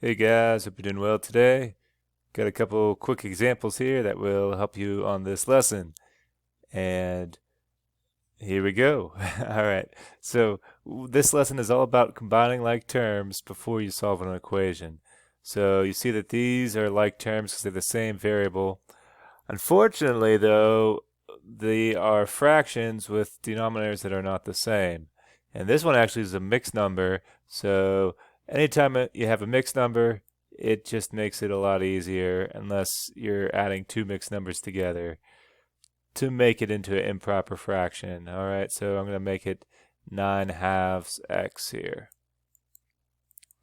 Hey guys, hope you're doing well today. Got a couple quick examples here that will help you on this lesson. And here we go. All right. So this lesson is all about combining like terms before you solve an equation. So you see that these are like terms because they're the same variable. Unfortunately, though, they are fractions with denominators that are not the same. And this one actually is a mixed number. So anytime you have a mixed number, it just makes it a lot easier unless you're adding two mixed numbers together to make it into an improper fraction. All right, so I'm going to make it 9 halves x here.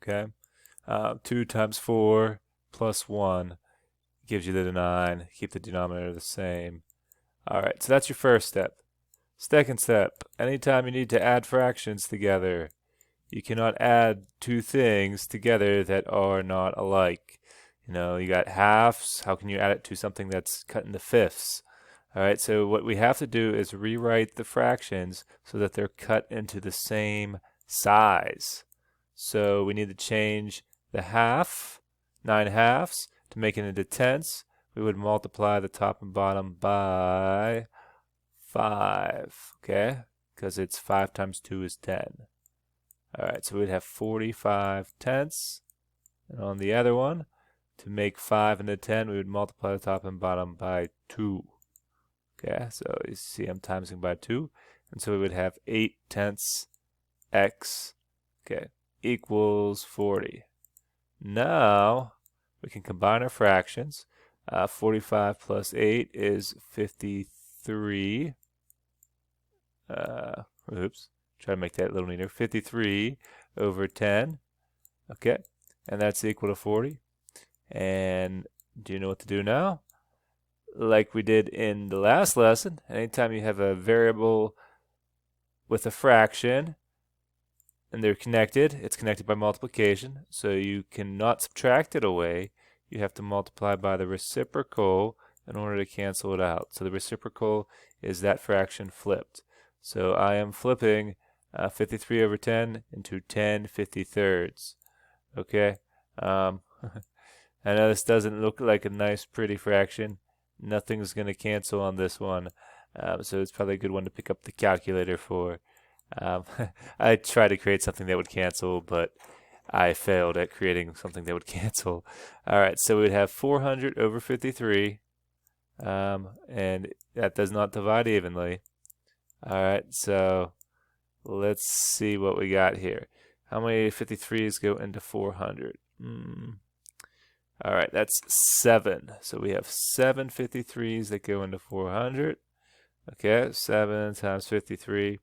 Okay, 2 times 4 plus 1 gives you the 9. Keep the denominator the same. All right, so that's your first step. Second step, anytime you need to add fractions together, you cannot add two things together that are not alike. You got halves. How can you add it to something that's cut into fifths? All right, so what we have to do is rewrite the fractions so that they're cut into the same size. So we need to change the half, 9 halves, to make it into tenths. We would multiply the top and bottom by 5, okay? Because it's 5 times 2 is 10. All right, so we'd have 45 tenths. And on the other one, to make 5 into 10, we would multiply the top and bottom by 2. Okay, so you see I'm timesing by 2. And so we would have 8 tenths x, okay, equals 40. Now, we can combine our fractions. 45 plus 8 is 53. Oops. Try to make that a little neater. 53 over 10. Okay. And that's equal to 40. And do you know what to do now? Like we did in the last lesson, anytime you have a variable with a fraction and they're connected, it's connected by multiplication. So you cannot subtract it away. You have to multiply by the reciprocal in order to cancel it out. So the reciprocal is that fraction flipped. So I am flipping 53 over 10 into 10 53rds. Okay. I know this doesn't look like a nice pretty fraction. Nothing's going to cancel on this one. So it's probably a good one to pick up the calculator for. I tried to create something that would cancel, but I failed at creating something that would cancel. All right, so we'd have 400 over 53, and that does not divide evenly. All right, so let's see what we got here. How many 53s go into 400? All right, that's 7. So we have 7 53s that go into 400. Okay, 7 times 53.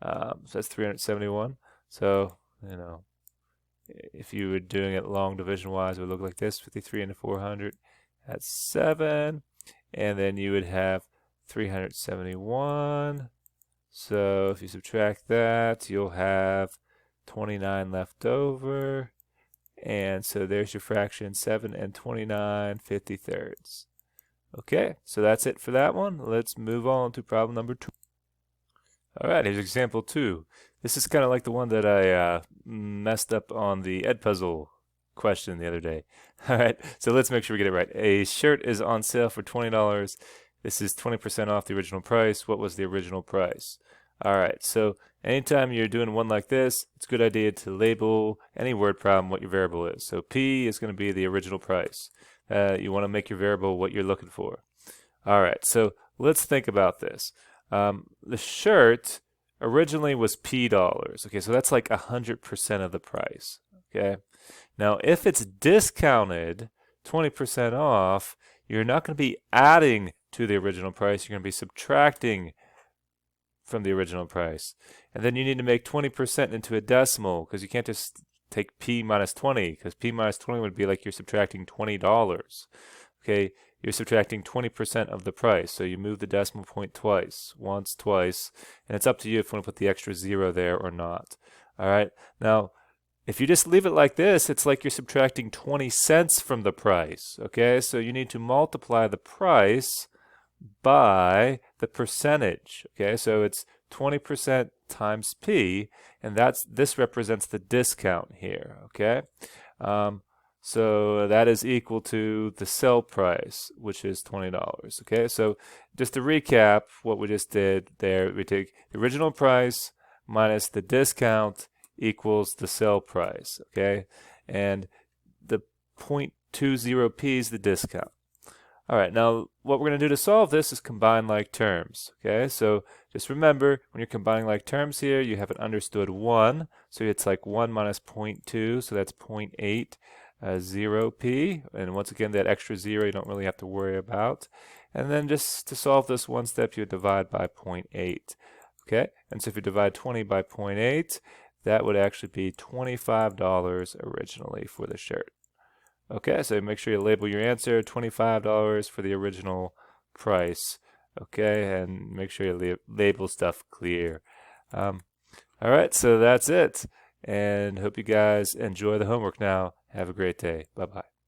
So that's 371. So, if you were doing it long division-wise, it would look like this. 53 into 400. That's 7. And then you would have 371. So if you subtract that, you'll have 29 left over. And so there's your fraction, 7 and 29 53rds. Okay, so that's it for that one. Let's move on to problem number 2. All right, here's example 2. This is kind of like the one that I messed up on the Edpuzzle question the other day. All right, so let's make sure we get it right. A shirt is on sale for $20. This is 20% off the original price. What was the original price? All right, so anytime you're doing one like this, it's a good idea to label any word problem what your variable is. So P is going to be the original price. You want to make your variable what you're looking for. All right, so let's think about this. The shirt originally was P dollars. Okay, so that's like 100% of the price. Okay, now if it's discounted 20% off, you're not going to be adding to the original price. You're going to be subtracting from the original price. And then you need to make 20% into a decimal because you can't just take P minus 20 because P minus 20 would be like you're subtracting $20. Okay, you're subtracting 20% of the price. So you move the decimal point twice, once, twice, and it's up to you if you want to put the extra 0 there or not. All right, now if you just leave it like this, it's like you're subtracting 20 cents from the price. Okay, so you need to multiply the price by the percentage. Okay, so it's 20% times P, and this represents the discount here. Okay, So that is equal to the sell price, which is $20. Okay, so just to recap what we just did there, we take the original price minus the discount equals the sell price. Okay, and the 0.20p is the discount. All right, now what we're going to do to solve this is combine like terms. Okay, so just remember when you're combining like terms here, you have an understood 1. So it's like 1 minus 0.2, so that's 0.80p. And once again, that extra 0 you don't really have to worry about. And then just to solve this one step, you would divide by 0.8. Okay, and so if you divide 20 by 0.8, that would actually be $25 originally for the shirt. Okay, so make sure you label your answer, $25 for the original price. Okay, and make sure you label stuff clear. All right, so that's it. And hope you guys enjoy the homework now. Have a great day. Bye-bye.